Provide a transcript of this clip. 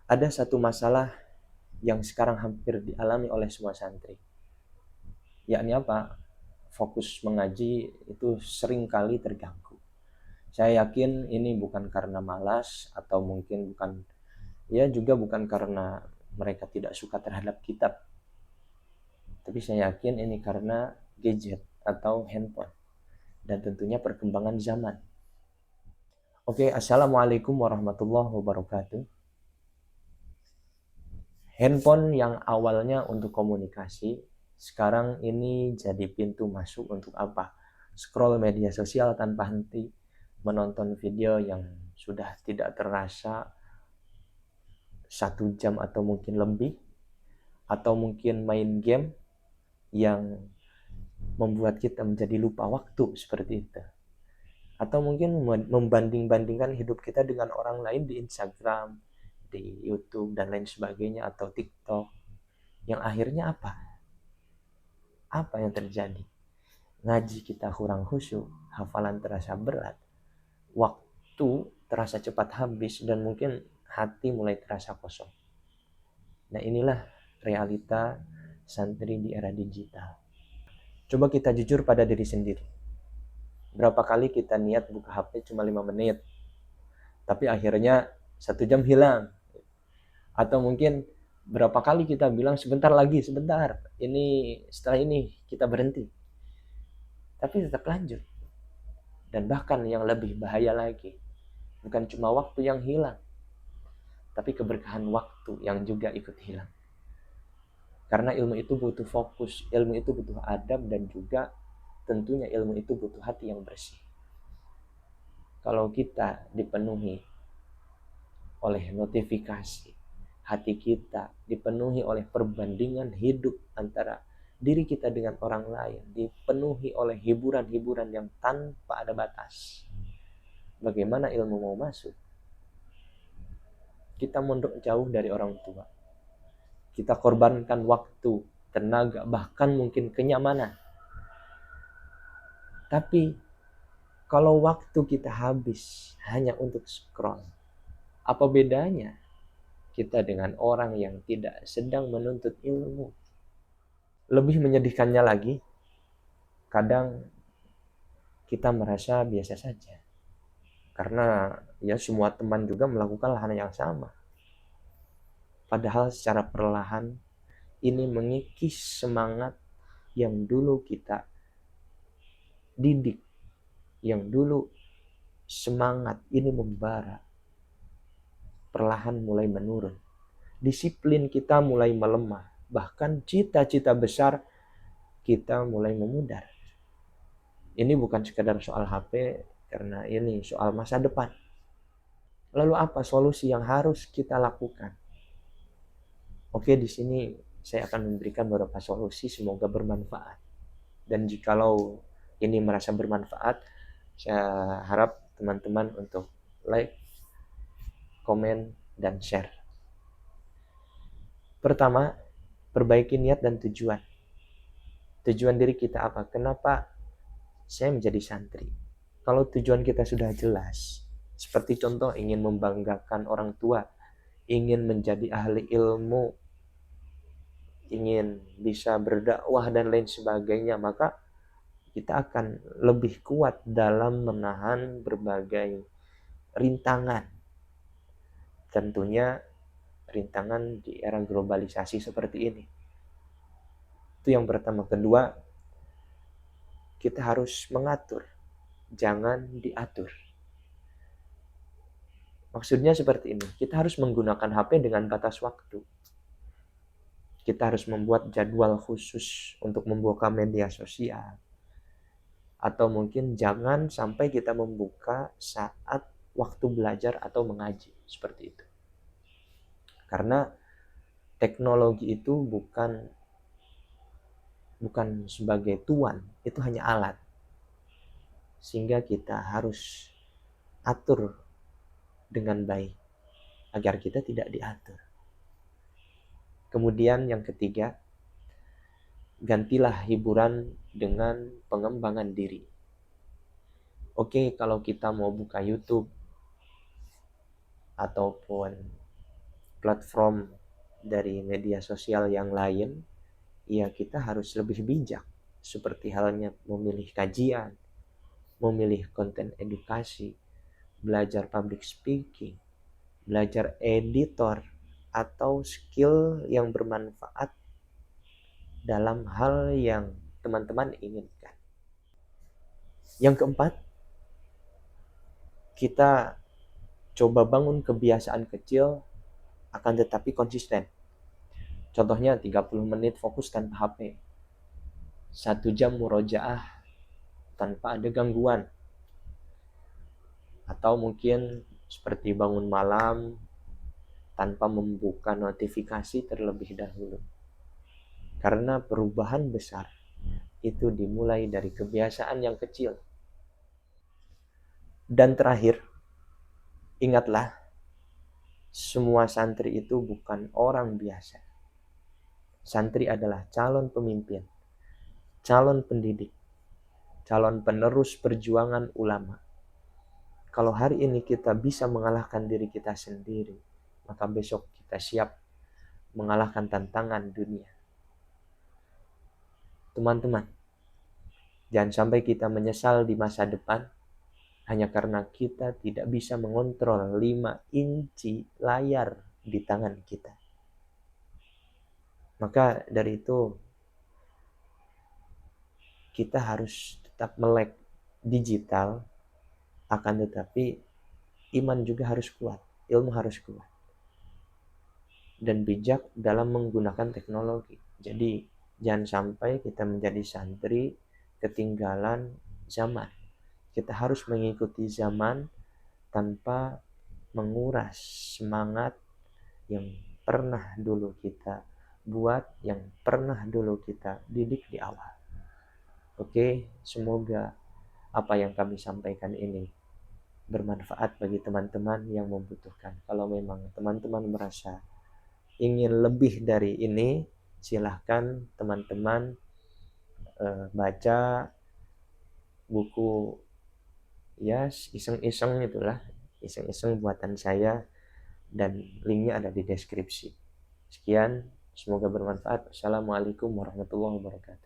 Ada satu masalah yang sekarang hampir dialami oleh semua santri, yakni apa? Fokus mengaji itu sering kali terganggu. Saya yakin ini bukan karena malas atau mungkin bukan, ya juga bukan karena mereka tidak suka terhadap kitab, tapi saya yakin ini karena gadget atau handphone dan tentunya perkembangan zaman. Oke, assalamualaikum warahmatullahi wabarakatuh. Handphone yang awalnya untuk komunikasi, sekarang ini jadi pintu masuk untuk apa? Scroll media sosial tanpa henti, menonton video yang sudah tidak terasa 1 jam atau mungkin lebih, atau mungkin main game yang membuat kita menjadi lupa waktu seperti itu. Atau mungkin membanding-bandingkan hidup kita dengan orang lain di Instagram, di YouTube, dan lain sebagainya, atau TikTok. Yang akhirnya apa? Apa yang terjadi? Ngaji kita kurang khusyuk, hafalan terasa berat, waktu terasa cepat habis, dan mungkin hati mulai terasa kosong. Nah, inilah realita santri di era digital. Coba kita jujur pada diri sendiri. Berapa kali kita niat buka HP cuma 5 menit, tapi akhirnya 1 jam hilang. Atau mungkin berapa kali kita bilang sebentar lagi, sebentar, ini setelah ini kita berhenti, tapi tetap lanjut. Dan bahkan yang lebih bahaya lagi, bukan cuma waktu yang hilang, tapi keberkahan waktu yang juga ikut hilang. Karena ilmu itu butuh fokus, ilmu itu butuh adab, dan juga tentunya ilmu itu butuh hati yang bersih. Kalau kita dipenuhi oleh notifikasi, hati kita dipenuhi oleh perbandingan hidup antara diri kita dengan orang lain, dipenuhi oleh hiburan-hiburan yang tanpa ada batas, bagaimana ilmu mau masuk? Kita mondok jauh dari orang tua, kita korbankan waktu, tenaga, bahkan mungkin kenyamanan. Tapi kalau waktu kita habis hanya untuk scroll, apa bedanya kita dengan orang yang tidak sedang menuntut ilmu? Lebih menyedihkannya lagi, kadang kita merasa biasa saja. Karena ya semua teman juga melakukan hal yang sama. Padahal secara perlahan ini mengikis semangat yang dulu kita didik, yang dulu semangat ini membara, perlahan mulai menurun. Disiplin kita mulai melemah, bahkan cita-cita besar kita mulai memudar. Ini bukan sekadar soal HP, karena ini soal masa depan. Lalu apa solusi yang harus kita lakukan? Oke, di sini saya akan memberikan beberapa solusi, semoga bermanfaat. Dan jikalau ini merasa bermanfaat, saya harap teman-teman untuk like, komen, dan share. Pertama, perbaiki niat dan tujuan. Tujuan diri kita apa? Kenapa saya menjadi santri? Kalau tujuan kita sudah jelas, seperti contoh ingin membanggakan orang tua, ingin menjadi ahli ilmu, ingin bisa berdakwah dan lain sebagainya, maka kita akan lebih kuat dalam menahan berbagai rintangan. Tentunya rintangan di era globalisasi seperti ini. Itu yang pertama. Kedua, kita harus mengatur, jangan diatur. Maksudnya seperti ini, kita harus menggunakan HP dengan batas waktu. Kita harus membuat jadwal khusus untuk membuka media sosial. Atau mungkin jangan sampai kita membuka saat waktu belajar atau mengaji, seperti itu. Karena teknologi itu bukan sebagai tuan, itu hanya alat. Sehingga kita harus atur dengan baik agar kita tidak diatur. Kemudian yang ketiga, gantilah hiburan dengan pengembangan diri. Oke, kalau kita mau buka YouTube ataupun platform dari media sosial yang lain, ya kita harus lebih bijak. Seperti halnya memilih kajian, memilih konten edukasi, belajar public speaking, belajar editor, atau skill yang bermanfaat dalam hal yang teman-teman inginkan. Yang keempat, kita coba bangun kebiasaan kecil akan tetapi konsisten. Contohnya 30 menit fokus tanpa HP. 1 jam murojaah tanpa ada gangguan. Atau mungkin seperti bangun malam tanpa membuka notifikasi terlebih dahulu. Karena perubahan besar itu dimulai dari kebiasaan yang kecil. Dan terakhir, ingatlah, semua santri itu bukan orang biasa. Santri adalah calon pemimpin, calon pendidik, calon penerus perjuangan ulama. Kalau hari ini kita bisa mengalahkan diri kita sendiri, maka besok kita siap mengalahkan tantangan dunia. Teman-teman, jangan sampai kita menyesal di masa depan hanya karena kita tidak bisa mengontrol 5 inci layar di tangan kita. Maka dari itu, kita harus tetap melek digital, akan tetapi iman juga harus kuat, ilmu harus kuat, dan bijak dalam menggunakan teknologi. Jadi jangan sampai kita menjadi santri ketinggalan zaman. Kita harus mengikuti zaman tanpa menguras semangat yang pernah dulu kita buat, yang pernah dulu kita didik di awal. Oke, semoga apa yang kami sampaikan ini bermanfaat bagi teman-teman yang membutuhkan. Kalau memang teman-teman merasa ingin lebih dari ini, silahkan teman-teman baca buku, ya iseng-iseng itulah, iseng-iseng buatan saya, dan linknya ada di deskripsi. Sekian, semoga bermanfaat. Assalamualaikum warahmatullahi wabarakatuh.